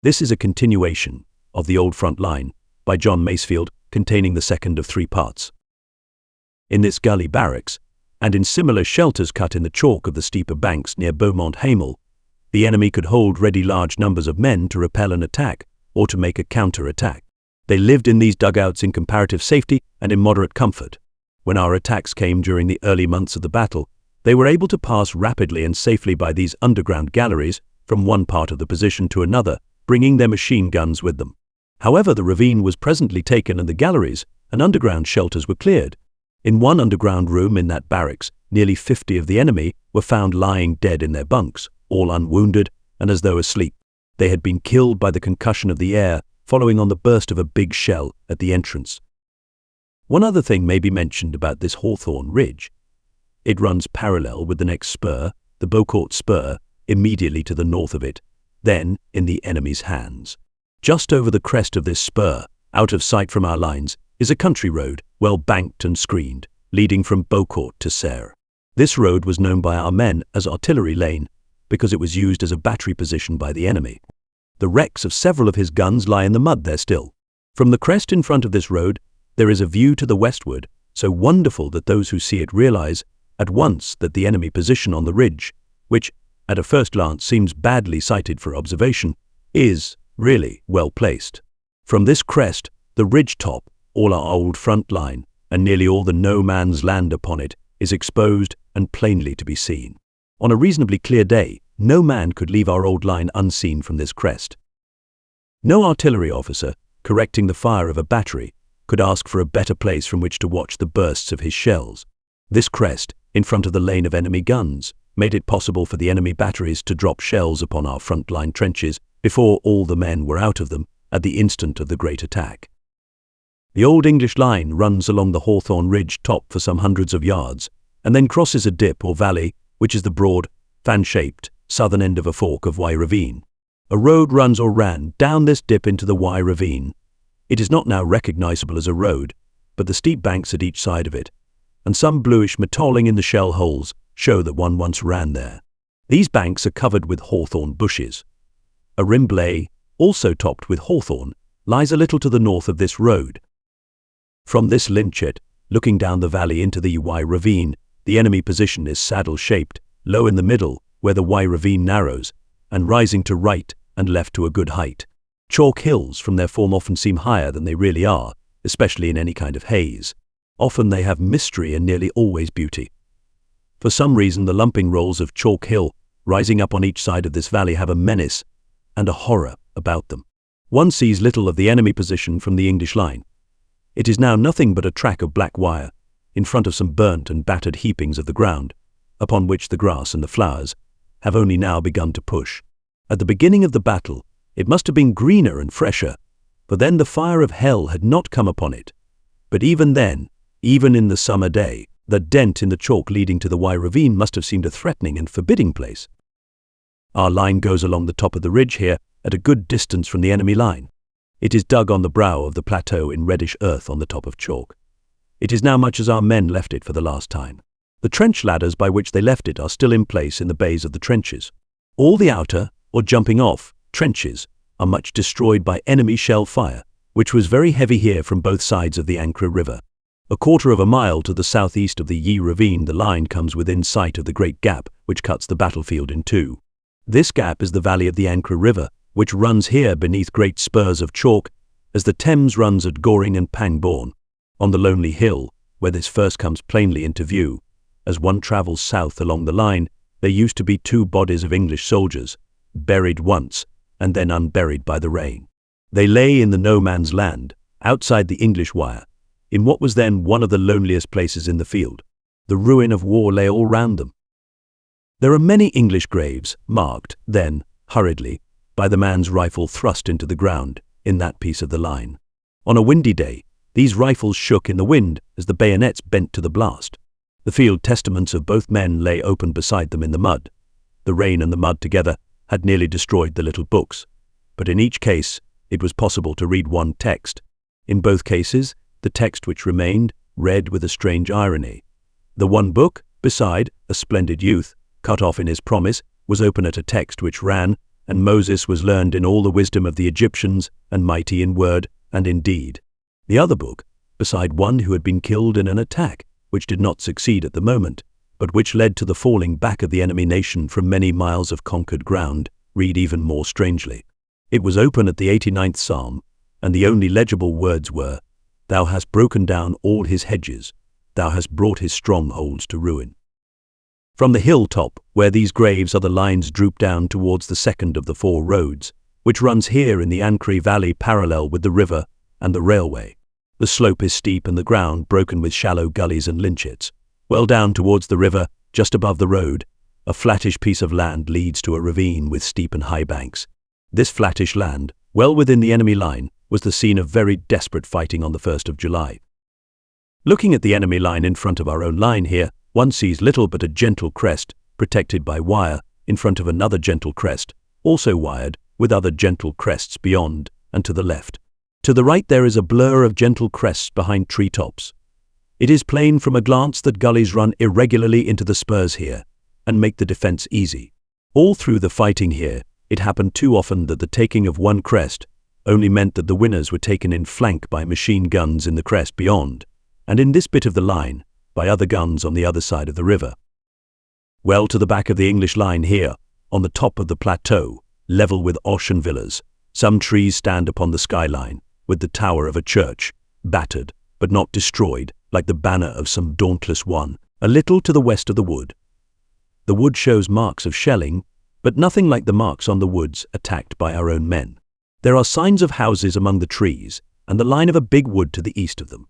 This is a continuation of The Old Front Line by John Masefield, containing the second of 3 parts. In this gully barracks, and in similar shelters cut in the chalk of the steeper banks near Beaumont Hamel, the enemy could hold ready large numbers of men to repel an attack or to make a counter-attack. They lived in these dugouts in comparative safety and in moderate comfort. When our attacks came during the early months of the battle, they were able to pass rapidly and safely by these underground galleries from one part of the position to another, bringing their machine guns with them. However, the ravine was presently taken and the galleries and underground shelters were cleared. In one underground room in that barracks, nearly 50 of the enemy were found lying dead in their bunks, all unwounded and as though asleep. They had been killed by the concussion of the air following on the burst of a big shell at the entrance. One other thing may be mentioned about this Hawthorne Ridge. It runs parallel with the next spur, the Beaucourt Spur, immediately to the north of it, then in the enemy's hands. Just over the crest of this spur, out of sight from our lines, is a country road, well banked and screened, leading from Beaucourt to Serres. This road was known by our men as Artillery Lane, because it was used as a battery position by the enemy. The wrecks of several of his guns lie in the mud there still. From the crest in front of this road, there is a view to the westward, so wonderful that those who see it realize at once that the enemy position on the ridge, which at a first glance seems badly sited for observation, is really well placed. From this crest, the ridge top, all our old front line, and nearly all the no man's land upon it, is exposed and plainly to be seen. On a reasonably clear day, no man could leave our old line unseen from this crest. No artillery officer, correcting the fire of a battery, could ask for a better place from which to watch the bursts of his shells. This crest, in front of the lane of enemy guns, made it possible for the enemy batteries to drop shells upon our front-line trenches before all the men were out of them at the instant of the great attack. The Old English line runs along the Hawthorne Ridge top for some hundreds of yards, and then crosses a dip or valley, which is the broad, fan-shaped, southern end of a fork of Wye Ravine. A road runs or ran down this dip into the Wye Ravine. It is not now recognizable as a road, but the steep banks at each side of it, and some bluish metalling in the shell holes, show that one once ran there. These banks are covered with hawthorn bushes. A rimblay, also topped with hawthorn, lies a little to the north of this road. From this lynchet, looking down the valley into the Wye Ravine, the enemy position is saddle-shaped, low in the middle, where the Wye Ravine narrows, and rising to right and left to a good height. Chalk hills from their form often seem higher than they really are, especially in any kind of haze. Often they have mystery and nearly always beauty. For some reason, the lumping rolls of Chalk Hill, rising up on each side of this valley, have a menace and a horror about them. One sees little of the enemy position from the English line. It is now nothing but a track of black wire, in front of some burnt and battered heapings of the ground, upon which the grass and the flowers have only now begun to push. At the beginning of the battle, it must have been greener and fresher, for then the fire of hell had not come upon it. But even then, even in the summer day, the dent in the chalk leading to the Wye Ravine must have seemed a threatening and forbidding place. Our line goes along the top of the ridge here at a good distance from the enemy line. It is dug on the brow of the plateau in reddish earth on the top of chalk. It is now much as our men left it for the last time. The trench ladders by which they left it are still in place in the bays of the trenches. All the outer, or jumping off, trenches are much destroyed by enemy shell fire, which was very heavy here from both sides of the Ancre River. A quarter of a mile to the southeast of the Ye Ravine, the line comes within sight of the great gap which cuts the battlefield in two. This gap is the valley of the Ancre River, which runs here beneath great spurs of chalk, as the Thames runs at Goring and Pangbourne. On the lonely hill, where this first comes plainly into view, as one travels south along the line, there used to be 2 bodies of English soldiers, buried once and then unburied by the rain. They lay in the no man's land, outside the English wire, in what was then one of the loneliest places in the field. The ruin of war lay all round them. There are many English graves, marked, then, hurriedly, by the man's rifle thrust into the ground, in that piece of the line. On a windy day, these rifles shook in the wind as the bayonets bent to the blast. The field testaments of both men lay open beside them in the mud. The rain and the mud together had nearly destroyed the little books, but in each case it was possible to read one text. In both cases, the text which remained read with a strange irony. The one book, beside, a splendid youth, cut off in his promise, was open at a text which ran, and Moses was learned in all the wisdom of the Egyptians, and mighty in word and in deed. The other book, beside one who had been killed in an attack, which did not succeed at the moment, but which led to the falling back of the enemy nation from many miles of conquered ground, read even more strangely. It was open at the 89th Psalm, and the only legible words were, "Thou hast broken down all his hedges, thou hast brought his strongholds to ruin." From the hilltop, where these graves are, the lines droop down towards the second of the 4 roads, which runs here in the Ancre Valley parallel with the river and the railway. The slope is steep and the ground broken with shallow gullies and lynchets. Well down towards the river, just above the road, a flattish piece of land leads to a ravine with steep and high banks. This flattish land, well within the enemy line, was the scene of very desperate fighting on the 1st of July. Looking at the enemy line in front of our own line here, one sees little but a gentle crest, protected by wire, in front of another gentle crest, also wired, with other gentle crests beyond and to the left. To the right there is a blur of gentle crests behind treetops. It is plain from a glance that gullies run irregularly into the spurs here, and make the defense easy. All through the fighting here, it happened too often that the taking of one crest only meant that the winners were taken in flank by machine guns in the crest beyond, and in this bit of the line, by other guns on the other side of the river. Well to the back of the English line here, on the top of the plateau, level with Ocean villas, some trees stand upon the skyline, with the tower of a church, battered, but not destroyed, like the banner of some dauntless one, a little to the west of the wood. The wood shows marks of shelling, but nothing like the marks on the woods attacked by our own men. There are signs of houses among the trees, and the line of a big wood to the east of them.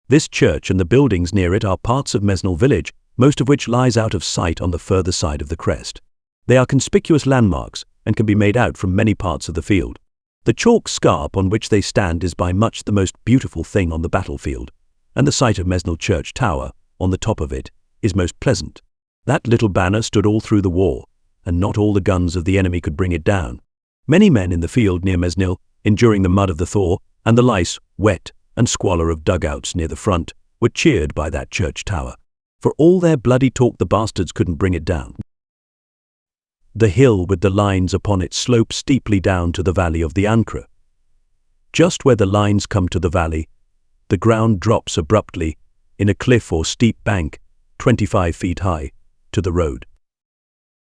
This church and the buildings near it are parts of Masefield village, most of which lies out of sight on the further side of the crest. They are conspicuous landmarks and can be made out from many parts of the field. The chalk scarp on which they stand is by much the most beautiful thing on the battlefield, and the sight of Masefield church tower, on the top of it, is most pleasant. That little banner stood all through the war, and not all the guns of the enemy could bring it down. Many men in the field near Masefield, enduring the mud of the thaw and the lice, wet, and squalor of dugouts near the front, were cheered by that church tower. For all their bloody talk, the bastards couldn't bring it down. The hill with the lines upon it slopes steeply down to the valley of the Ancre. Just where the lines come to the valley, the ground drops abruptly in a cliff or steep bank, 25 feet high, to the road.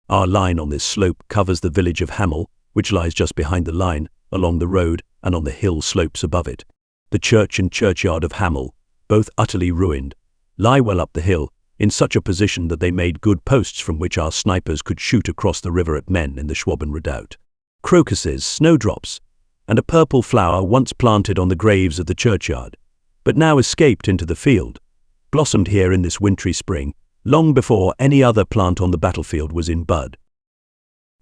Our line on this slope covers the village of Hamel, which lies just behind the line, along the road and on the hill slopes above it. The church and churchyard of Hamel, both utterly ruined, lie well up the hill, in such a position that they made good posts from which our snipers could shoot across the river at men in the Schwaben redoubt. Crocuses, snowdrops, and a purple flower once planted on the graves of the churchyard, but now escaped into the field, blossomed here in this wintry spring, long before any other plant on the battlefield was in bud.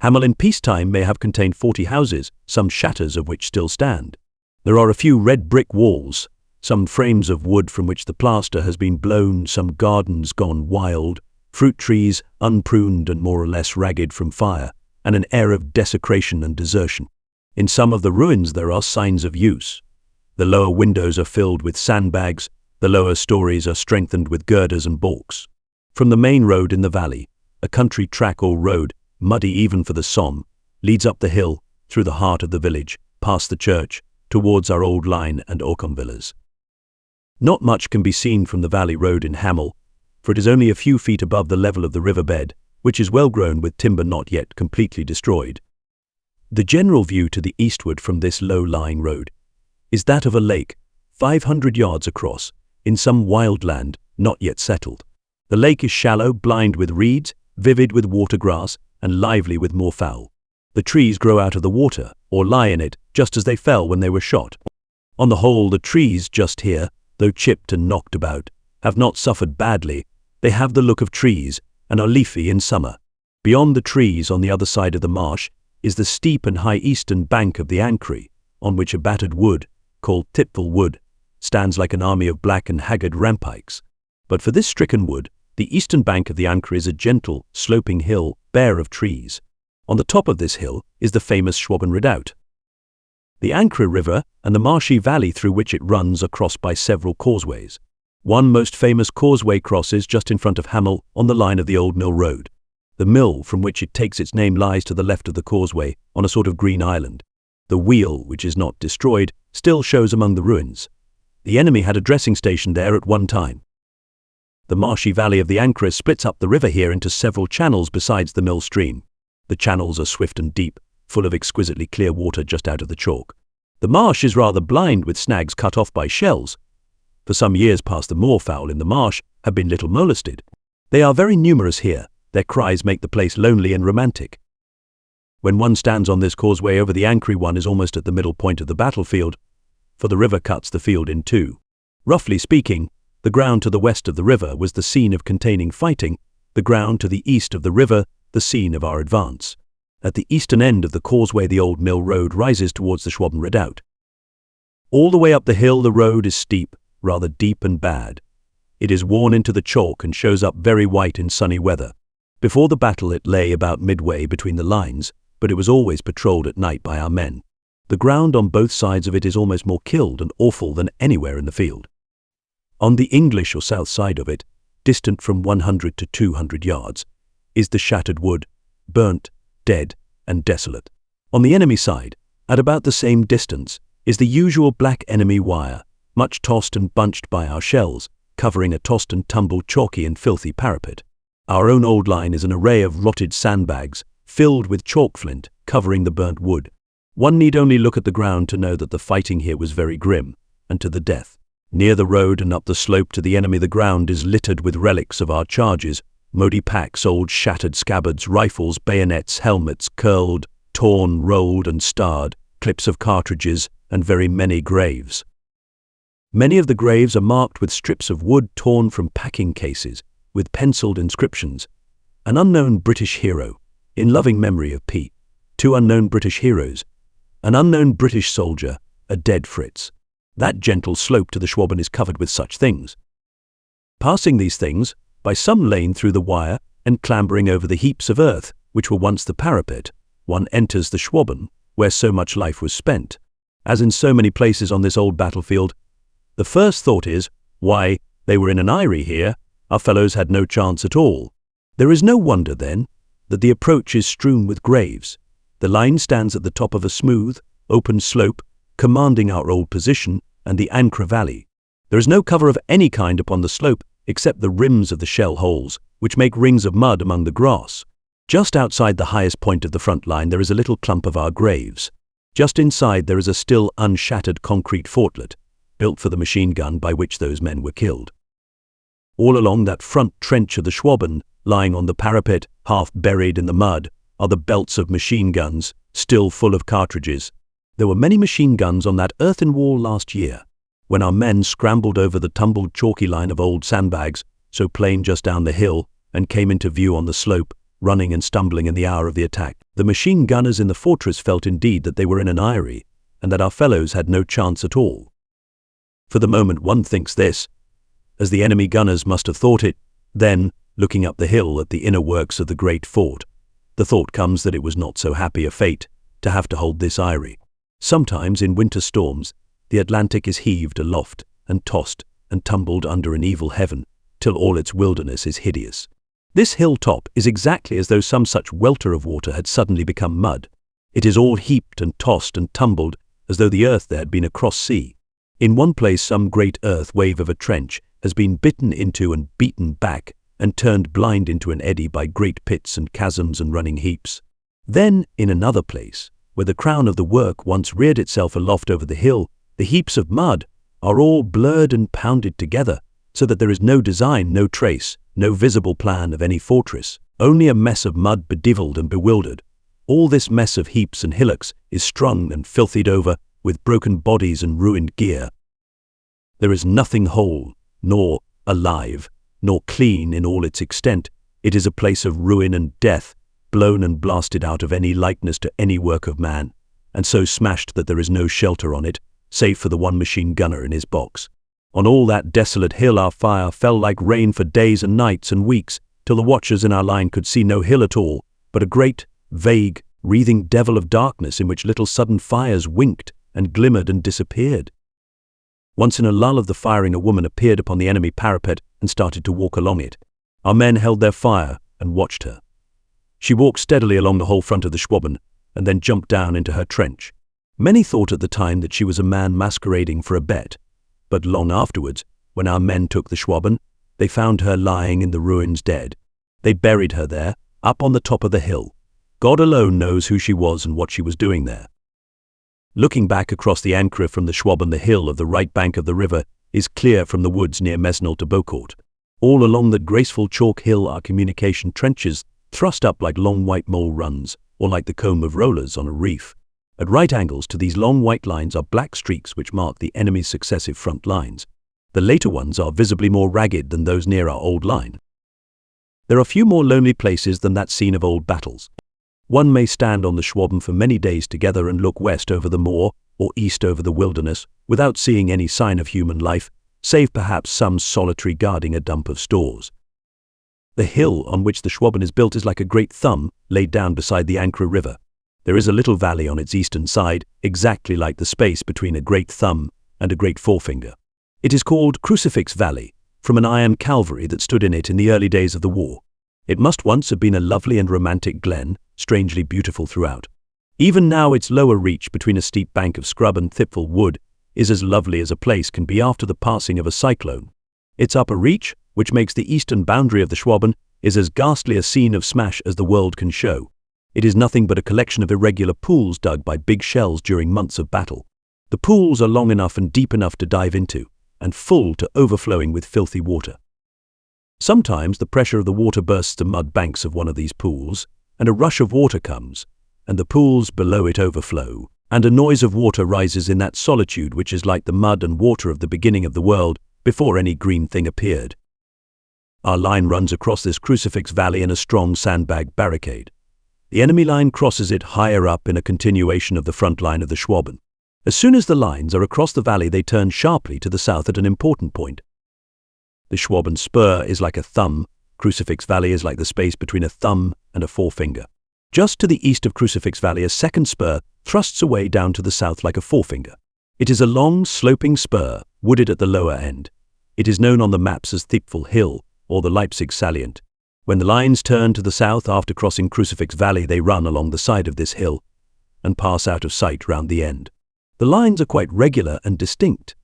Hamel in peacetime may have contained 40 houses, some shatters of which still stand. There are a few red brick walls, some frames of wood from which the plaster has been blown, some gardens gone wild, fruit trees unpruned and more or less ragged from fire, and an air of desecration and desertion. In some of the ruins there are signs of use. The lower windows are filled with sandbags, the lower stories are strengthened with girders and balks. From the main road in the valley, a country track or road, muddy even for the Somme, leads up the hill, through the heart of the village, past the church, towards our old line and Oakham villas. Not much can be seen from the valley road in Hamel, for it is only a few feet above the level of the riverbed, which is well grown with timber not yet completely destroyed. The general view to the eastward from this low-lying road is that of a lake, 500 yards across, in some wild land not yet settled. The lake is shallow, blind with reeds, vivid with watergrass, and lively with moorfowl. The trees grow out of the water, or lie in it, just as they fell when they were shot. On the whole, the trees just here, though chipped and knocked about, have not suffered badly. They have the look of trees, and are leafy in summer. Beyond the trees, on the other side of the marsh, is the steep and high eastern bank of the Ancre, on which a battered wood, called Tipful Wood, stands like an army of black and haggard rampikes. But for this stricken wood, the eastern bank of the Ancre is a gentle, sloping hill, bare of trees. On the top of this hill is the famous Schwaben redoubt. The Ancre River and the marshy valley through which it runs are crossed by several causeways. One most famous causeway crosses just in front of Hamel on the line of the Old Mill Road. The mill from which it takes its name lies to the left of the causeway on a sort of green island. The wheel, which is not destroyed, still shows among the ruins. The enemy had a dressing station there at one time. The marshy valley of the Ancre splits up the river here into several channels besides the mill stream. The channels are swift and deep, full of exquisitely clear water just out of the chalk. The marsh is rather blind with snags cut off by shells. For some years past the moorfowl in the marsh have been little molested. They are very numerous here. Their cries make the place lonely and romantic. When one stands on this causeway over the Ancre, one is almost at the middle point of the battlefield, for the river cuts the field in two. Roughly speaking, the ground to the west of the river was the scene of containing fighting, the ground to the east of the river the scene of our advance. At the eastern end of the causeway the old mill road rises towards the Schwaben redoubt. All the way up the hill the road is steep, rather deep and bad. It is worn into the chalk and shows up very white in sunny weather. Before the battle it lay about midway between the lines, but it was always patrolled at night by our men. The ground on both sides of it is almost more killed and awful than anywhere in the field. On the English or south side of it, distant from 100 to 200 yards, is the shattered wood, burnt, dead, and desolate. On the enemy side, at about the same distance, is the usual black enemy wire, much tossed and bunched by our shells, covering a tossed and tumbled chalky and filthy parapet. Our own old line is an array of rotted sandbags, filled with chalk flint, covering the burnt wood. One need only look at the ground to know that the fighting here was very grim, and to the death. Near the road and up the slope to the enemy the ground is littered with relics of our charges, moody packs, old shattered scabbards, rifles, bayonets, helmets, curled, torn, rolled and starred, clips of cartridges, and very many graves. Many of the graves are marked with strips of wood torn from packing cases, with penciled inscriptions. An unknown British hero, in loving memory of P. 2 unknown British heroes. An unknown British soldier, a dead Fritz. That gentle slope to the Schwaben is covered with such things. Passing these things, by some lane through the wire, and clambering over the heaps of earth, which were once the parapet, one enters the Schwaben, where so much life was spent. As in so many places on this old battlefield, the first thought is, why, they were in an eyrie here, our fellows had no chance at all. There is no wonder, then, that the approach is strewn with graves. The line stands at the top of a smooth, open slope, commanding our old position and the Ancre Valley. There is no cover of any kind upon the slope except the rims of the shell holes, which make rings of mud among the grass. Just outside the highest point of the front line there is a little clump of our graves. Just inside there is a still unshattered concrete fortlet, built for the machine gun by which those men were killed. All along that front trench of the Schwaben, lying on the parapet, half buried in the mud, are the belts of machine guns, still full of cartridges. There were many machine guns on that earthen wall last year, when our men scrambled over the tumbled chalky line of old sandbags, so plain just down the hill, and came into view on the slope, running and stumbling in the hour of the attack. The machine gunners in the fortress felt indeed that they were in an eyrie, and that our fellows had no chance at all. For the moment one thinks this, as the enemy gunners must have thought it. Then, looking up the hill at the inner works of the great fort, the thought comes that it was not so happy a fate to have to hold this eyrie. Sometimes in winter storms, the Atlantic is heaved aloft and tossed and tumbled under an evil heaven, till all its wilderness is hideous. This hilltop is exactly as though some such welter of water had suddenly become mud. It is all heaped and tossed and tumbled, as though the earth there had been a cross sea. In one place some great earth wave of a trench has been bitten into and beaten back, and turned blind into an eddy by great pits and chasms and running heaps. Then, in another place, where the crown of the work once reared itself aloft over the hill, the heaps of mud are all blurred and pounded together, so that there is no design, no trace, no visible plan of any fortress, only a mess of mud bedevilled and bewildered. All this mess of heaps and hillocks is strung and filthied over with broken bodies and ruined gear. There is nothing whole, nor alive, nor clean in all its extent. It is a place of ruin and death, blown and blasted out of any likeness to any work of man, and so smashed that there is no shelter on it, save for the one machine gunner in his box. On all that desolate hill our fire fell like rain for days and nights and weeks, till the watchers in our line could see no hill at all, but a great, vague, wreathing devil of darkness in which little sudden fires winked and glimmered and disappeared. Once in a lull of the firing a woman appeared upon the enemy parapet and started to walk along it. Our men held their fire and watched her. She walked steadily along the whole front of the Schwaben and then jumped down into her trench. Many thought at the time that she was a man masquerading for a bet, but long afterwards, when our men took the Schwaben, they found her lying in the ruins dead. They buried her there, up on the top of the hill. God alone knows who she was and what she was doing there. Looking back across the Ancre from the Schwaben, the hill of the right bank of the river is clear from the woods near Mesnil to Beaucourt. All along that graceful chalk hill are communication trenches thrust up like long white mole runs, or like the comb of rollers on a reef. At right angles to these long white lines are black streaks which mark the enemy's successive front lines. The later ones are visibly more ragged than those near our old line. There are few more lonely places than that scene of old battles. One may stand on the Schwaben for many days together and look west over the moor or east over the wilderness without seeing any sign of human life, save perhaps some solitary guarding a dump of stores. The hill on which the Schwaben is built is like a great thumb laid down beside the Ancre River. There is a little valley on its eastern side, exactly like the space between a great thumb and a great forefinger. It is called Crucifix Valley, from an iron Calvary that stood in it in the early days of the war. It must once have been a lovely and romantic glen, strangely beautiful throughout. Even now its lower reach between a steep bank of scrub and thickful wood is as lovely as a place can be after the passing of a cyclone. Its upper reach, which makes the eastern boundary of the Schwaben, is as ghastly a scene of smash as the world can show. It is nothing but a collection of irregular pools dug by big shells during months of battle. The pools are long enough and deep enough to dive into, and full to overflowing with filthy water. Sometimes the pressure of the water bursts the mud banks of one of these pools, and a rush of water comes, and the pools below it overflow, and a noise of water rises in that solitude which is like the mud and water of the beginning of the world before any green thing appeared. Our line runs across this Crucifix Valley in a strong sandbag barricade. The enemy line crosses it higher up in a continuation of the front line of the Schwaben. As soon as the lines are across the valley, they turn sharply to the south at an important point. The Schwaben spur is like a thumb. Crucifix Valley is like the space between a thumb and a forefinger. Just to the east of Crucifix Valley, a second spur thrusts away down to the south like a forefinger. It is a long, sloping spur, wooded at the lower end. It is known on the maps as Thiepval Hill, or the Leipzig Salient. When the lines turn to the south after crossing Crucifix Valley, they run along the side of this hill and pass out of sight round the end. The lines are quite regular and distinct.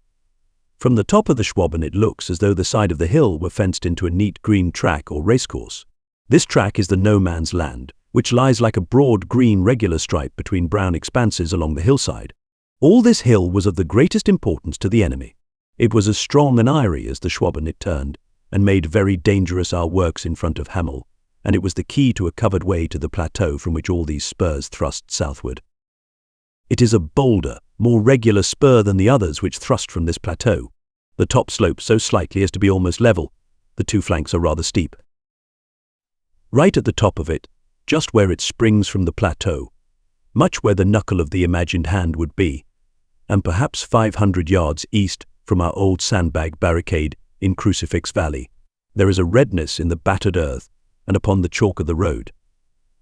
From the top of the Schwaben it looks as though the side of the hill were fenced into a neat green track or racecourse. This track is the no man's land, which lies like a broad green regular stripe between brown expanses along the hillside. All this hill was of the greatest importance to the enemy. It was as strong and airy as the Schwaben it turned, and made very dangerous our works in front of Hamel, and it was the key to a covered way to the plateau from which all these spurs thrust southward. It is a bolder, more regular spur than the others which thrust from this plateau. The top slopes so slightly as to be almost level. The two flanks are rather steep. Right at the top of it, just where it springs from the plateau, much where the knuckle of the imagined hand would be, and perhaps 500 yards east from our old sandbag barricade in Crucifix Valley, there is a redness in the battered earth and upon the chalk of the road.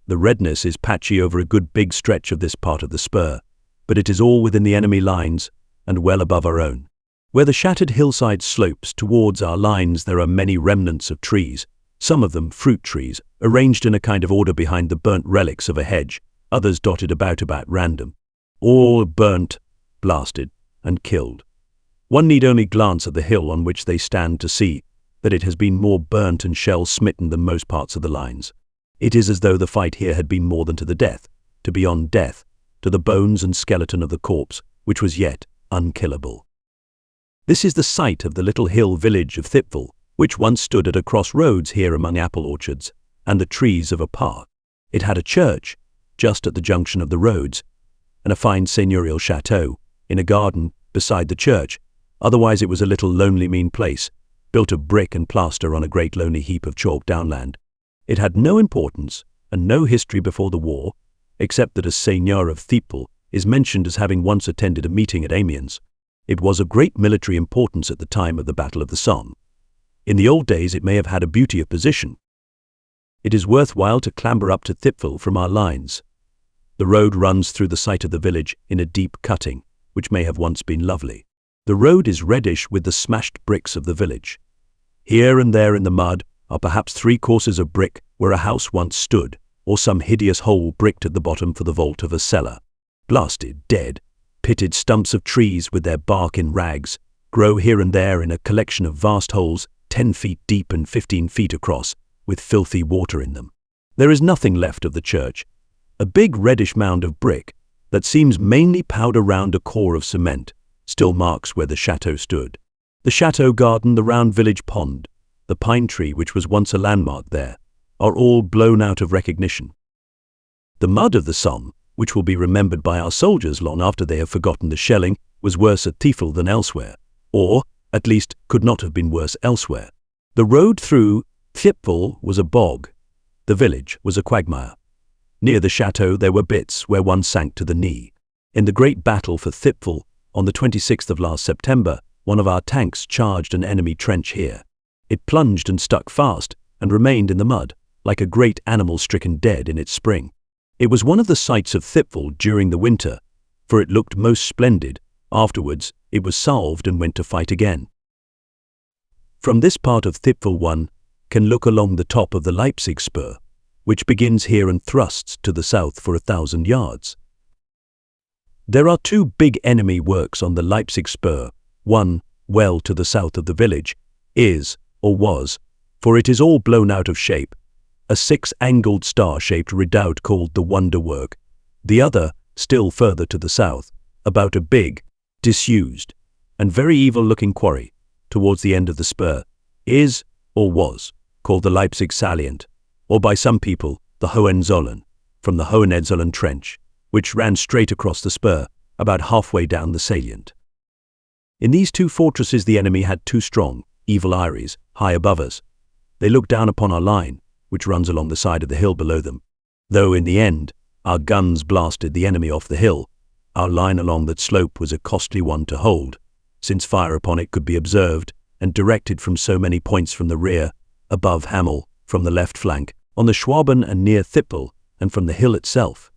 The redness is patchy over a good big stretch of this part of the spur, but it is all within the enemy lines and well above our own. Where the shattered hillside slopes towards our lines there are many remnants of trees, some of them fruit trees, arranged in a kind of order behind the burnt relics of a hedge, others dotted about random. All burnt, blasted, and killed. One need only glance at the hill on which they stand to see that it has been more burnt and shell-smitten than most parts of the lines. It is as though the fight here had been more than to the death, to beyond death, to the bones and skeleton of the corpse, which was yet unkillable. This is the site of the little hill village of Thiepval, which once stood at a crossroads here among apple orchards and the trees of a park. It had a church, just at the junction of the roads, and a fine seigneurial chateau, in a garden beside the church. Otherwise it was a little lonely mean place, built of brick and plaster on a great lonely heap of chalk downland. It had no importance and no history before the war, except that a seigneur of Thiepval is mentioned as having once attended a meeting at Amiens. It was of great military importance at the time of the Battle of the Somme. In the old days it may have had a beauty of position. It is worthwhile to clamber up to Thiepval from our lines. The road runs through the site of the village in a deep cutting, which may have once been lovely. The road is reddish with the smashed bricks of the village. Here and there in the mud are perhaps 3 courses of brick where a house once stood, or some hideous hole bricked at the bottom for the vault of a cellar. Blasted, dead, pitted stumps of trees with their bark in rags grow here and there in a collection of vast holes 10 feet deep and 15 feet across, with filthy water in them. There is nothing left of the church, a big reddish mound of brick that seems mainly powder round a core of cement, still marks where the chateau stood. The chateau garden, the round village pond, the pine tree which was once a landmark there, are all blown out of recognition. The mud of the Somme, which will be remembered by our soldiers long after they have forgotten the shelling, was worse at Thiepval than elsewhere, or, at least, could not have been worse elsewhere. The road through Thiepval was a bog. The village was a quagmire. Near the chateau there were bits where one sank to the knee. In the great battle for Thiepval, on the 26th of last September, one of our tanks charged an enemy trench here. It plunged and stuck fast, and remained in the mud, like a great animal stricken dead in its spring. It was one of the sights of Thiepval during the winter, for it looked most splendid. Afterwards, it was salved and went to fight again. From this part of Thiepval one can look along the top of the Leipzig spur, which begins here and thrusts to the south for 1,000 yards. There are two big enemy works on the Leipzig spur. One, well to the south of the village, is, or was, for it is all blown out of shape, a 6-angled star-shaped redoubt called the Wonder Work. The other, still further to the south, about a big, disused, and very evil-looking quarry, towards the end of the spur, is, or was, called the Leipzig Salient, or by some people, the Hohenzollern, from the Hohenzollern Trench, which ran straight across the spur, about halfway down the salient. In these two fortresses the enemy had two strong, evil eyries, high above us. They looked down upon our line, which runs along the side of the hill below them. Though in the end, our guns blasted the enemy off the hill, our line along that slope was a costly one to hold, since fire upon it could be observed and directed from so many points from the rear, above Hamel, from the left flank, on the Schwaben and near Thiepval, and from the hill itself.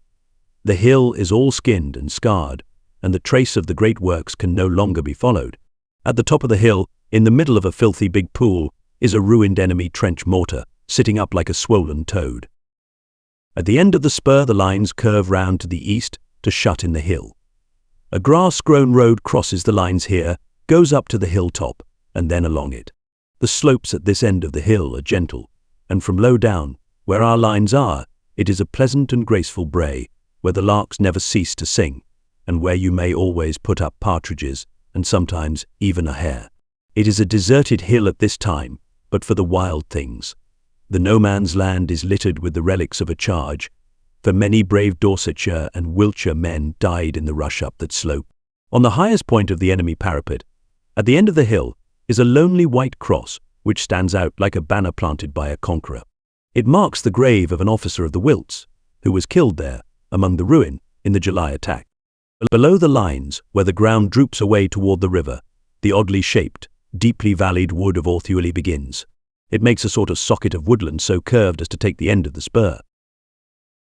The hill is all skinned and scarred, and the trace of the great works can no longer be followed. At the top of the hill, in the middle of a filthy big pool, is a ruined enemy trench mortar, sitting up like a swollen toad. At the end of the spur the lines curve round to the east to shut in the hill. A grass-grown road crosses the lines here, goes up to the hilltop, and then along it. The slopes at this end of the hill are gentle, and from low down, where our lines are, it is a pleasant and graceful brae, where the larks never cease to sing, and where you may always put up partridges, and sometimes even a hare. It is a deserted hill at this time, but for the wild things. The no-man's land is littered with the relics of a charge, for many brave Dorsetshire and Wiltshire men died in the rush up that slope. On the highest point of the enemy parapet, at the end of the hill, is a lonely white cross which stands out like a banner planted by a conqueror. It marks the grave of an officer of the Wilts, who was killed there, among the ruin, in the July attack. Below the lines, where the ground droops away toward the river, the oddly shaped, deeply valleyed wood of Orthueli begins. It makes a sort of socket of woodland so curved as to take the end of the spur.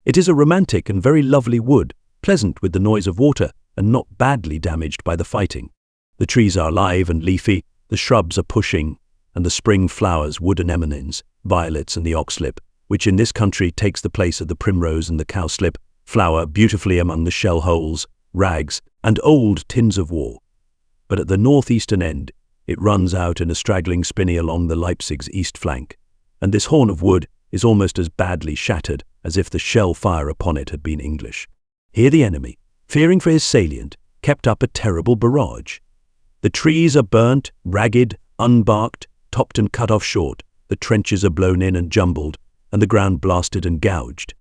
It is a romantic and very lovely wood, pleasant with the noise of water and not badly damaged by the fighting. The trees are alive and leafy, the shrubs are pushing, and the spring flowers, wood anemones, violets and the oxlip, which in this country takes the place of the primrose and the cowslip, flower beautifully among the shell holes, rags, and old tins of war. But at the northeastern end, it runs out in a straggling spinney along the Leipzig's east flank, and this horn of wood is almost as badly shattered as if the shell fire upon it had been English. Here the enemy, fearing for his salient, kept up a terrible barrage. The trees are burnt, ragged, unbarked, topped and cut off short, the trenches are blown in and jumbled, and the ground blasted and gouged.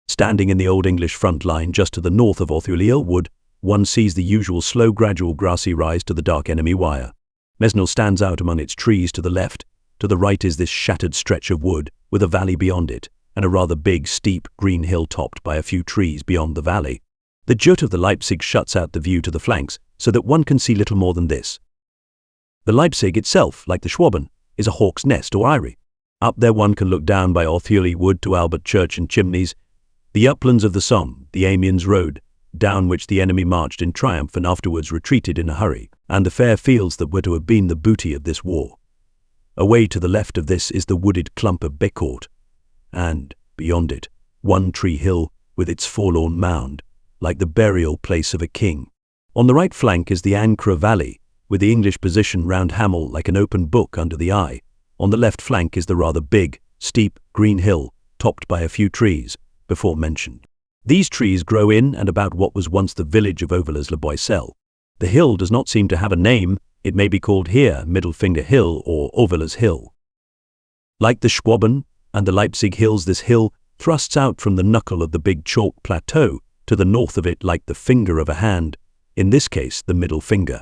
Standing in the Old English front line just to the north of Orthueli Wood, one sees the usual slow gradual grassy rise to the dark enemy wire. Mesnil stands out among its trees to the left. To the right is this shattered stretch of wood, with a valley beyond it, and a rather big, steep, green hill topped by a few trees beyond the valley. The jut of the Leipzig shuts out the view to the flanks, so that one can see little more than this. The Leipzig itself, like the Schwaben, is a hawk's nest or eyrie. Up there one can look down by Orthueli Wood to Albert Church and Chimneys, the uplands of the Somme, the Amiens Road, down which the enemy marched in triumph and afterwards retreated in a hurry, and the fair fields that were to have been the booty of this war. Away to the left of this is the wooded clump of Becourt, and, beyond it, One Tree Hill with its forlorn mound, like the burial place of a king. On the right flank is the Ancra Valley, with the English position round Hamel like an open book under the eye. On the left flank is the rather big, steep, green hill, topped by a few trees, before mentioned. These trees grow in and about what was once the village of Overlers-le-Boissel. The hill does not seem to have a name. It may be called here Middlefinger Hill or Overlers Hill. Like the Schwaben and the Leipzig hills, this hill thrusts out from the knuckle of the big chalk plateau to the north of it like the finger of a hand, in this case the middle finger.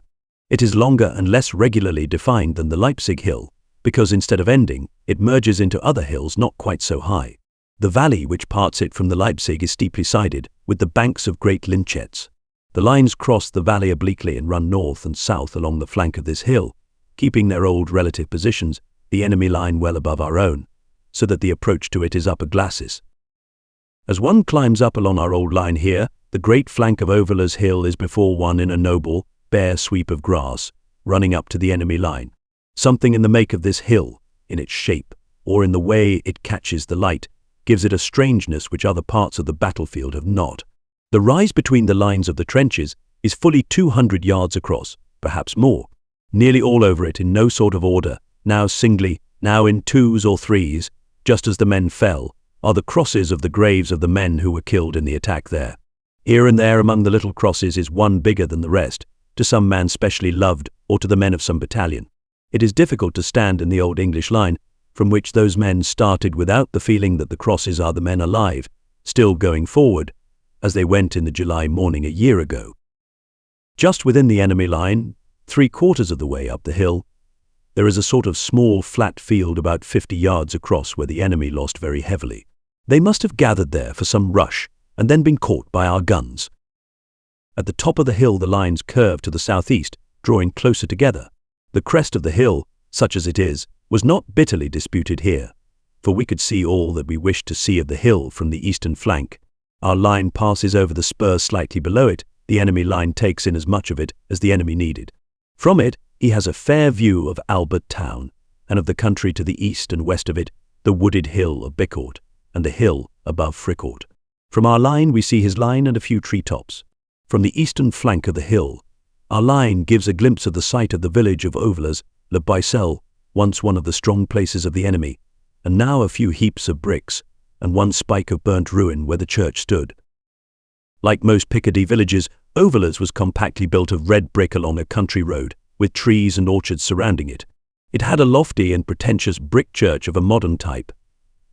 It is longer and less regularly defined than the Leipzig hill, because instead of ending, it merges into other hills not quite so high. The valley which parts it from the Leipzig is steeply sided, with the banks of great lynchets. The lines cross the valley obliquely and run north and south along the flank of this hill, keeping their old relative positions, the enemy line well above our own, so that the approach to it is up a glacis. As one climbs up along our old line here, the great flank of Overlers Hill is before one in a noble, bare sweep of grass, running up to the enemy line. Something in the make of this hill, in its shape, or in the way it catches the light, gives it a strangeness which other parts of the battlefield have not. The rise between the lines of the trenches is fully 200 yards across, perhaps more. Nearly all over it in no sort of order, now singly, now in twos or threes, just as the men fell, are the crosses of the graves of the men who were killed in the attack there. Here and there among the little crosses is one bigger than the rest, to some man specially loved or to the men of some battalion. It is difficult to stand in the old English line, from which those men started without the feeling that the crosses are the men alive, still going forward, as they went in the July morning a year ago. Just within the enemy line, 3/4 of the way up the hill, there is a sort of small flat field about 50 yards across where the enemy lost very heavily. They must have gathered there for some rush and then been caught by our guns. At the top of the hill the lines curve to the southeast, drawing closer together. The crest of the hill, such as it is, was not bitterly disputed here, for we could see all that we wished to see of the hill from the eastern flank. Our line passes over the spur slightly below it. The enemy line takes in as much of it as the enemy needed. From it, he has a fair view of Albert town, and of the country to the east and west of it, the wooded hill of Bicourt, and the hill above Fricourt. From our line we see his line and a few treetops. From the eastern flank of the hill, our line gives a glimpse of the site of the village of Overlers-le-Boissel, once one of the strong places of the enemy, and now a few heaps of bricks, and one spike of burnt ruin where the church stood. Like most Picardy villages, Overlers was compactly built of red brick along a country road, with trees and orchards surrounding it. It had a lofty and pretentious brick church of a modern type.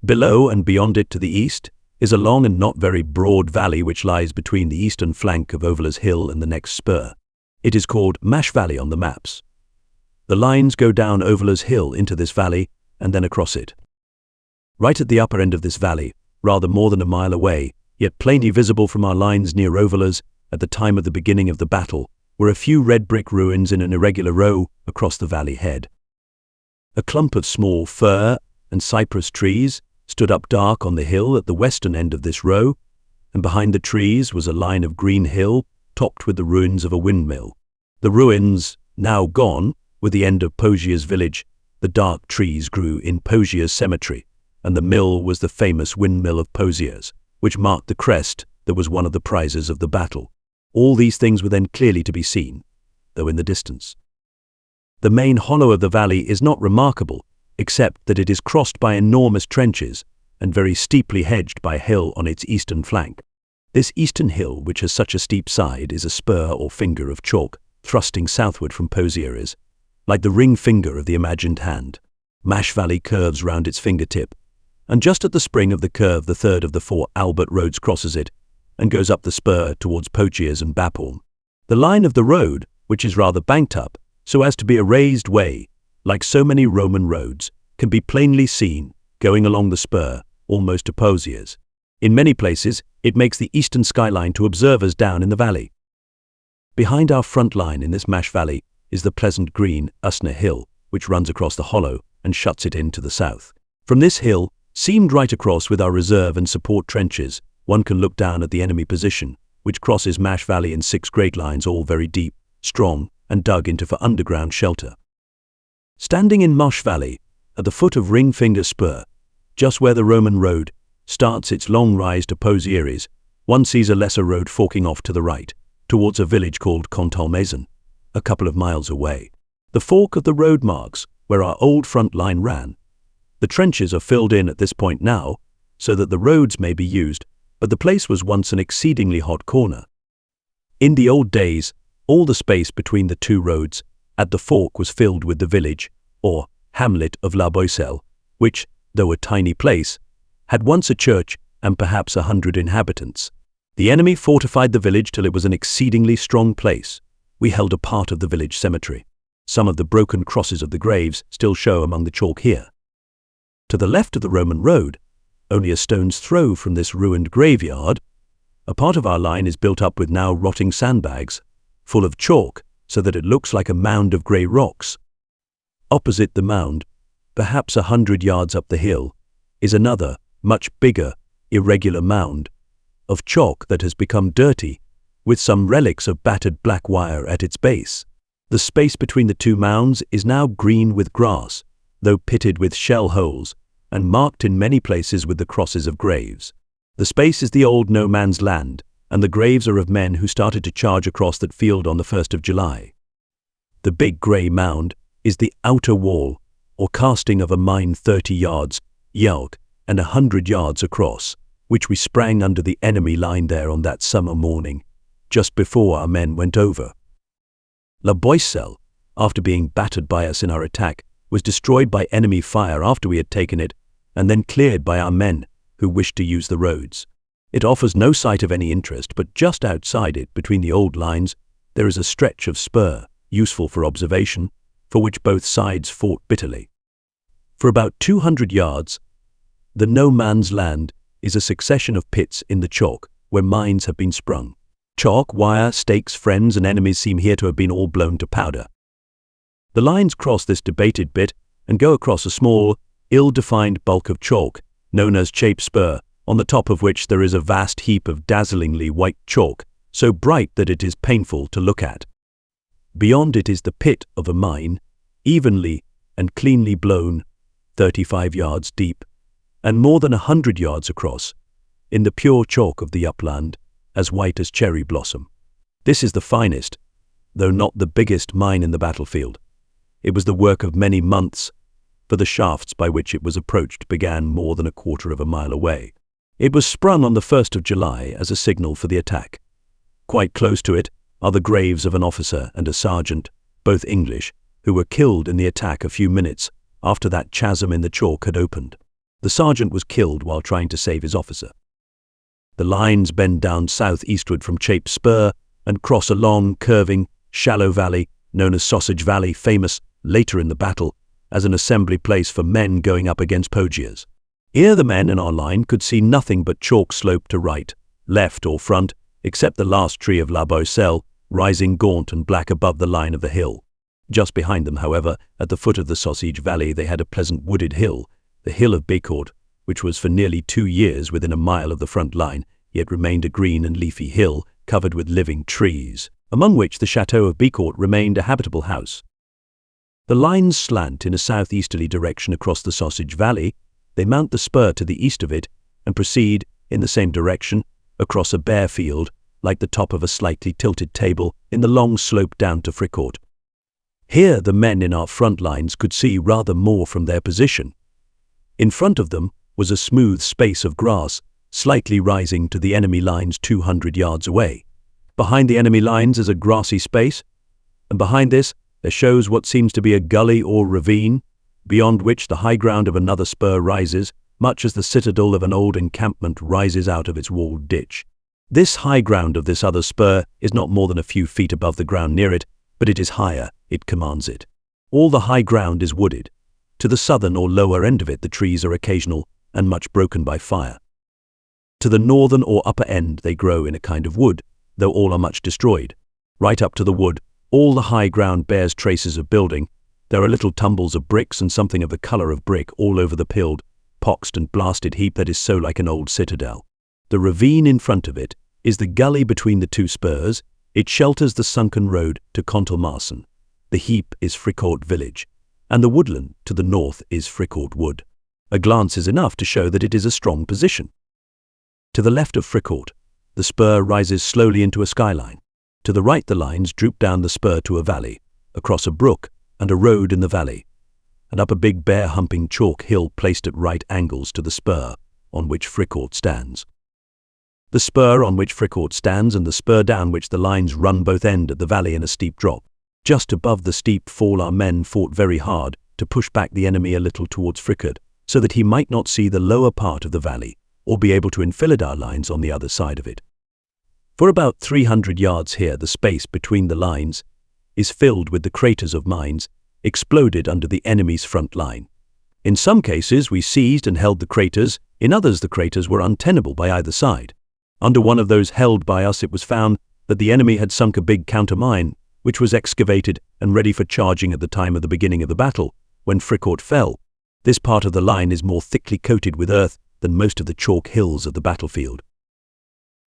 Below and beyond it to the east is a long and not very broad valley which lies between the eastern flank of Overlers Hill and the next spur. It is called Mash Valley on the maps. The lines go down Overlers Hill into this valley and then across it. Right at the upper end of this valley, rather more than a mile away, yet plainly visible from our lines near Overlers, at the time of the beginning of the battle, were a few red brick ruins in an irregular row across the valley head. A clump of small fir and cypress trees stood up dark on the hill at the western end of this row, and behind the trees was a line of green hill topped with the ruins of a windmill. The ruins, now gone, were the end of Pozier's village. The dark trees grew in Pozier's cemetery, and the mill was the famous windmill of Pozier's, which marked the crest that was one of the prizes of the battle. All these things were then clearly to be seen, though in the distance. The main hollow of the valley is not remarkable, except that it is crossed by enormous trenches and very steeply hedged by a hill on its eastern flank. This eastern hill, which has such a steep side, is a spur or finger of chalk, thrusting southward from Pozières, like the ring finger of the imagined hand. Mash Valley curves round its fingertip, and just at the spring of the curve the third of the 4 Albert roads crosses it, and goes up the spur towards Poitiers and Bapaume. The line of the road, which is rather banked up, so as to be a raised way, like so many Roman roads, can be plainly seen, going along the spur, almost to Poitiers. In many places, it makes the eastern skyline to observers down in the valley. Behind our front line in this Mash Valley is the pleasant green Usna Hill, which runs across the hollow and shuts it in to the south. From this hill, seamed right across with our reserve and support trenches, one can look down at the enemy position, which crosses Mash Valley in 6 great lines, all very deep, strong, and dug into for underground shelter. Standing in Mash Valley, at the foot of Ring Finger Spur, just where the Roman road starts its long rise to Pozieres, one sees a lesser road forking off to the right, towards a village called Contalmaison, a couple of miles away. The fork of the road marks where our old front line ran. The trenches are filled in at this point now, so that the roads may be used, but the place was once an exceedingly hot corner. In the old days, all the space between the two roads at the fork was filled with the village, or hamlet of La Boisselle, which, though a tiny place, had once a church and perhaps 100 inhabitants. The enemy fortified the village till it was an exceedingly strong place. We held a part of the village cemetery. Some of the broken crosses of the graves still show among the chalk here. To the left of the Roman road, only a stone's throw from this ruined graveyard, a part of our line is built up with now rotting sandbags, full of chalk, so that it looks like a mound of grey rocks. Opposite the mound, perhaps 100 yards up the hill, is another, much bigger, irregular mound of chalk that has become dirty, with some relics of battered black wire at its base. The space between the two mounds is now green with grass, though pitted with shell holes, and marked in many places with the crosses of graves. The space is the old no man's land, and the graves are of men who started to charge across that field on the 1st of July. The big grey mound is the outer wall, or casting of a mine 30 yards, yelk, and 100 yards across, which we sprang under the enemy line there on that summer morning, just before our men went over. La Boisselle, after being battered by us in our attack, was destroyed by enemy fire after we had taken it, and then cleared by our men who wished to use the roads. It offers no site of any interest, but just outside it, between the old lines, there is a stretch of spur, useful for observation, for which both sides fought bitterly. For about 200 yards, the no man's land is a succession of pits in the chalk where mines have been sprung. Chalk, wire, stakes, friends and enemies seem here to have been all blown to powder. The lines cross this debated bit and go across a small, ill-defined bulk of chalk, known as Chape Spur, on the top of which there is a vast heap of dazzlingly white chalk, so bright that it is painful to look at. Beyond it is the pit of a mine, evenly and cleanly blown, 35 yards deep, and more than 100 yards across, in the pure chalk of the upland, as white as cherry blossom. This is the finest, though not the biggest, mine in the battlefield. It was the work of many months, for the shafts by which it was approached began more than a quarter of a mile away. It was sprung on the 1st of July as a signal for the attack. Quite close to it are the graves of an officer and a sergeant, both English, who were killed in the attack a few minutes after that chasm in the chalk had opened. The sergeant was killed while trying to save his officer. The lines bend down southeastward from Chape Spur and cross a long, curving, shallow valley known as Sausage Valley, famous later in the battle as an assembly place for men going up against Pogiers. Here the men in our line could see nothing but chalk slope to right, left or front, except the last tree of La Boisselle, rising gaunt and black above the line of the hill. Just behind them, however, at the foot of the Sausage Valley, they had a pleasant wooded hill, the hill of Bécourt, which was for nearly 2 years within a mile of the front line, yet remained a green and leafy hill covered with living trees, among which the chateau of Bécourt remained a habitable house. The lines slant in a southeasterly direction across the Sausage Valley. They mount the spur to the east of it and proceed, in the same direction, across a bare field, like the top of a slightly tilted table, in the long slope down to Fricourt. Here the men in our front lines could see rather more from their position. In front of them was a smooth space of grass, slightly rising to the enemy lines 200 yards away. Behind the enemy lines is a grassy space, and behind this there shows what seems to be a gully or ravine, beyond which the high ground of another spur rises, much as the citadel of an old encampment rises out of its walled ditch. This high ground of this other spur is not more than a few feet above the ground near it, but it is higher, it commands it. All the high ground is wooded. To the southern or lower end of it the trees are occasional and much broken by fire. To the northern or upper end they grow in a kind of wood, though all are much destroyed. Right up to the wood, all the high ground bears traces of building. There are little tumbles of bricks and something of the colour of brick all over the pilled, poxed and blasted heap that is so like an old citadel. The ravine in front of it is the gully between the two spurs. It shelters the sunken road to Contalmaison. The heap is Fricourt village, and the woodland to the north is Fricourt wood. A glance is enough to show that it is a strong position. To the left of Fricourt, the spur rises slowly into a skyline. To the right, the lines droop down the spur to a valley, across a brook and a road in the valley, and up a big bear-humping chalk hill placed at right angles to the spur on which Fricourt stands. The spur on which Fricourt stands and the spur down which the lines run both end at the valley in a steep drop. Just above the steep fall our men fought very hard to push back the enemy a little towards Fricourt, so that he might not see the lower part of the valley or be able to enfilade our lines on the other side of it. For about 300 yards here, the space between the lines is filled with the craters of mines exploded under the enemy's front line. In some cases we seized and held the craters, in others the craters were untenable by either side. Under one of those held by us it was found that the enemy had sunk a big countermine, which was excavated and ready for charging at the time of the beginning of the battle, when Fricourt fell. This part of the line is more thickly coated with earth than most of the chalk hills of the battlefield.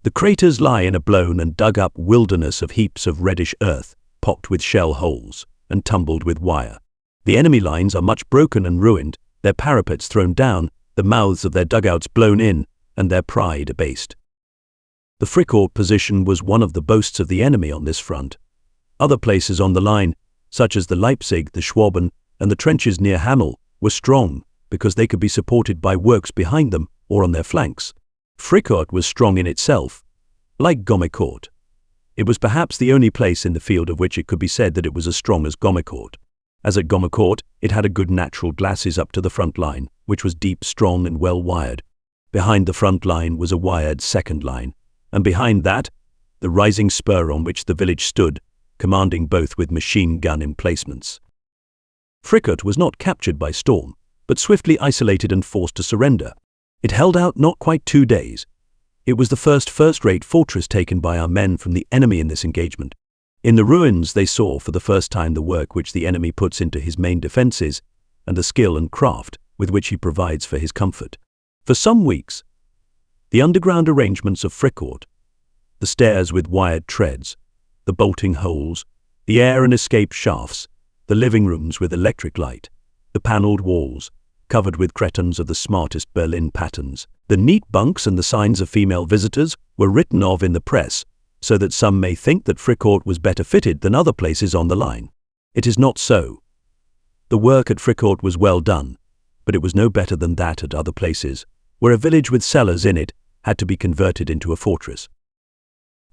The craters lie in a blown and dug-up wilderness of heaps of reddish earth, pocked with shell holes and tumbled with wire. The enemy lines are much broken and ruined, their parapets thrown down, the mouths of their dugouts blown in, and their pride abased. The Fricourt position was one of the boasts of the enemy on this front. Other places on the line, such as the Leipzig, the Schwaben, and the trenches near Hamel, were strong because they could be supported by works behind them or on their flanks. Fricourt was strong in itself, like Gommecourt. It was perhaps the only place in the field of which it could be said that it was as strong as Gommecourt. As at Gommecourt, it had a good natural glacis up to the front line, which was deep, strong, and well wired. Behind the front line was a wired second line, and behind that, the rising spur on which the village stood, commanding both with machine gun emplacements. Fricourt was not captured by storm, but swiftly isolated and forced to surrender. It held out not quite 2 days. It was the first-rate fortress taken by our men from the enemy in this engagement. In the ruins they saw for the first time the work which the enemy puts into his main defences and the skill and craft with which he provides for his comfort. For some weeks, the underground arrangements of Fricourt, the stairs with wired treads, the bolting holes, the air and escape shafts, the living rooms with electric light, the panelled walls, covered with cretons of the smartest Berlin patterns, the neat bunks and the signs of female visitors were written of in the press, so that some may think that Fricourt was better fitted than other places on the line. It is not so. The work at Fricourt was well done, but it was no better than that at other places, where a village with cellars in it had to be converted into a fortress.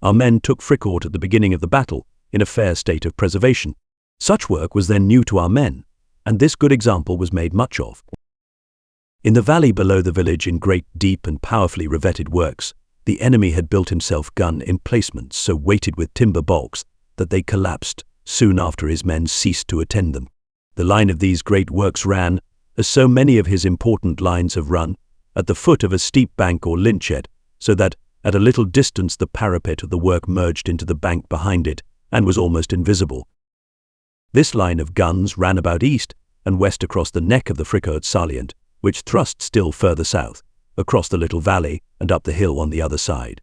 Our men took Fricourt at the beginning of the battle in a fair state of preservation. Such work was then new to our men, and this good example was made much of. In the valley below the village, in great, deep and powerfully revetted works, the enemy had built himself gun emplacements so weighted with timber balks that they collapsed soon after his men ceased to attend them. The line of these great works ran, as so many of his important lines have run, at the foot of a steep bank or lynchet, so that at a little distance the parapet of the work merged into the bank behind it and was almost invisible. This line of guns ran about east and west across the neck of the Fricourt salient, which thrust still further south, across the little valley and up the hill on the other side.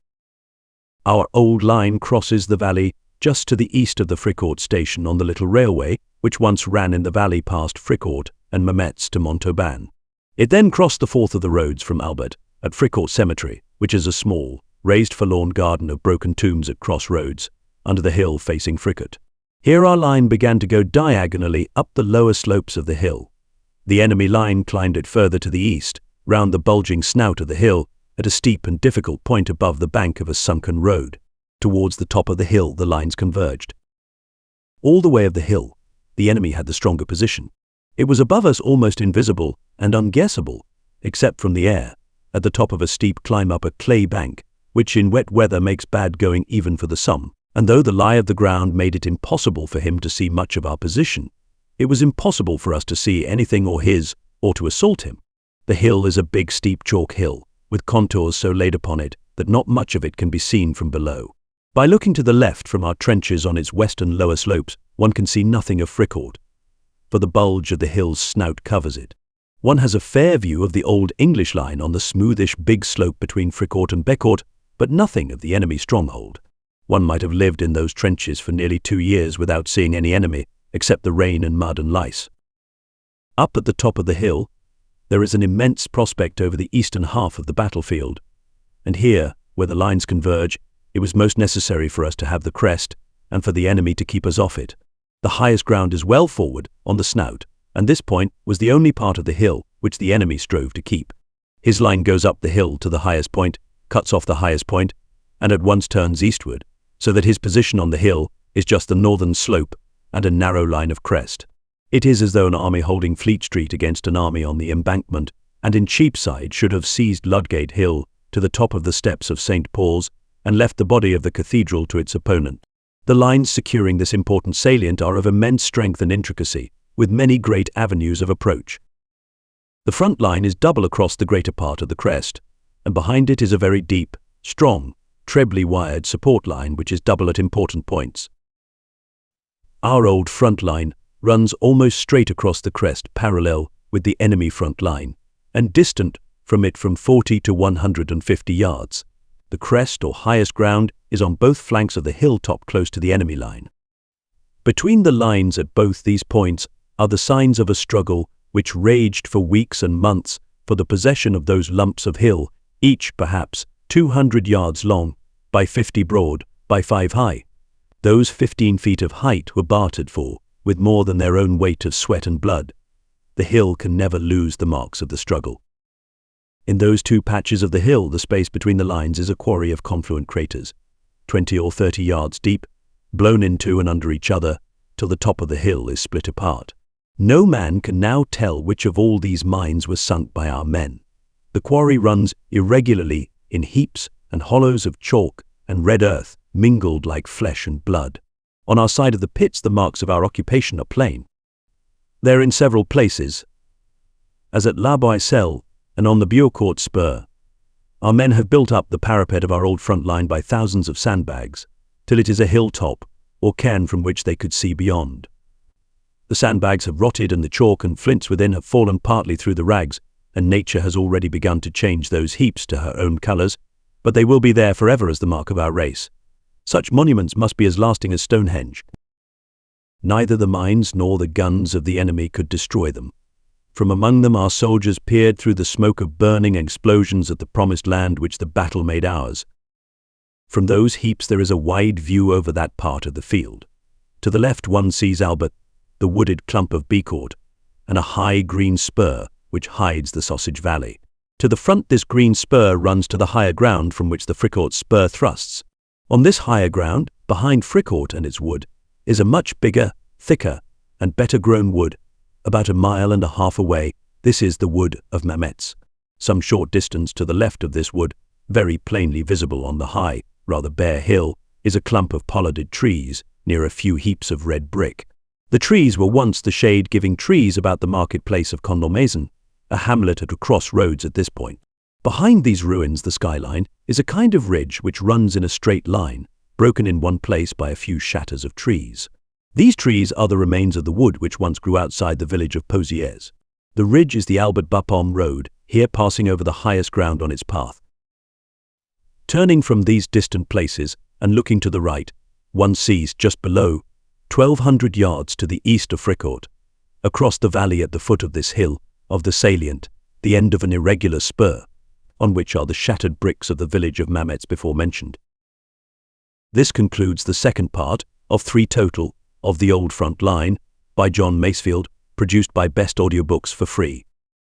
Our old line crosses the valley just to the east of the Fricourt station on the little railway which once ran in the valley past Fricourt and Mametz to Montauban. It then crossed the fourth of the roads from Albert at Fricourt Cemetery, which is a small, raised forlorn garden of broken tombs at crossroads, under the hill facing Fricourt. Here our line began to go diagonally up the lower slopes of the hill. The enemy line climbed it further to the east, round the bulging snout of the hill, at a steep and difficult point above the bank of a sunken road. Towards the top of the hill the lines converged. All the way of the hill, the enemy had the stronger position. It was above us, almost invisible and unguessable, except from the air, at the top of a steep climb up a clay bank, which in wet weather makes bad going even for the Somme. And though the lie of the ground made it impossible for him to see much of our position, it was impossible for us to see anything or to assault him. The hill is a big steep chalk hill, with contours so laid upon it that not much of it can be seen from below. By looking to the left from our trenches on its western lower slopes, one can see nothing of Fricourt, for the bulge of the hill's snout covers it. One has a fair view of the old English line on the smoothish big slope between Fricourt and Becourt, but nothing of the enemy stronghold. One might have lived in those trenches for nearly 2 years without seeing any enemy, except the rain and mud and lice. Up at the top of the hill, there is an immense prospect over the eastern half of the battlefield, And here, where the lines converge, it was most necessary for us to have the crest and for the enemy to keep us off it. The highest ground is well forward on the snout, and this point was the only part of the hill which the enemy strove to keep. His line goes up the hill to the highest point, cuts off the highest point, and at once turns eastward, so that his position on the hill is just the northern slope and a narrow line of crest. It is as though an army holding Fleet Street against an army on the embankment and in Cheapside should have seized Ludgate Hill to the top of the steps of St. Paul's and left the body of the cathedral to its opponent. The lines securing this important salient are of immense strength and intricacy, with many great avenues of approach. The front line is double across the greater part of the crest, and behind it is a very deep, strong, trebly wired support line which is double at important points. Our old front line runs almost straight across the crest parallel with the enemy front line, and distant from it from 40 to 150 yards. The crest or highest ground is on both flanks of the hilltop close to the enemy line. Between the lines at both these points are the signs of a struggle which raged for weeks and months for the possession of those lumps of hill, each perhaps 200 yards long, by 50 broad, by 5 high. Those 15 feet of height were bartered for, with more than their own weight of sweat and blood. The hill can never lose the marks of the struggle. In those two patches of the hill, the space between the lines is a quarry of confluent craters, 20 or 30 yards deep, blown into and under each other, till the top of the hill is split apart. No man can now tell which of all these mines was sunk by our men. The quarry runs irregularly in heaps and hollows of chalk and red earth, mingled like flesh and blood. On our side of the pits, the marks of our occupation are plain. They're in several places, as at La Boisselle and on the Beaucourt spur. Our men have built up the parapet of our old front line by thousands of sandbags, till it is a hilltop or cairn from which they could see beyond. The sandbags have rotted and the chalk and flints within have fallen partly through the rags, and nature has already begun to change those heaps to her own colours, but they will be there forever as the mark of our race. Such monuments must be as lasting as Stonehenge. Neither the mines nor the guns of the enemy could destroy them. From among them our soldiers peered through the smoke of burning explosions at the promised land which the battle made ours. From those heaps there is a wide view over that part of the field. To the left one sees Albert, the wooded clump of Beaucourt, and a high green spur which hides the Sausage Valley. To the front this green spur runs to the higher ground from which the Fricourt spur thrusts. On this higher ground, behind Fricourt and its wood, is a much bigger, thicker, and better grown wood. About 1.5 miles away, this is the wood of Mametz. Some short distance to the left of this wood, very plainly visible on the high, rather bare hill, is a clump of pollarded trees near a few heaps of red brick. The trees were once the shade-giving trees about the marketplace of Condormaison, a hamlet at a crossroads at this point. Behind these ruins, the skyline, is a kind of ridge which runs in a straight line, broken in one place by a few shatters of trees. These trees are the remains of the wood which once grew outside the village of Pozières. The ridge is the Albert Bapaume road, here passing over the highest ground on its path. Turning from these distant places and looking to the right, one sees just below, 1,200 yards to the east of Fricourt, across the valley at the foot of this hill, of the salient, the end of an irregular spur, on which are the shattered bricks of the village of Mametz before mentioned. This concludes the second part of 3 total of The Old Front Line by John Masefield, produced by Best Audiobooks for free.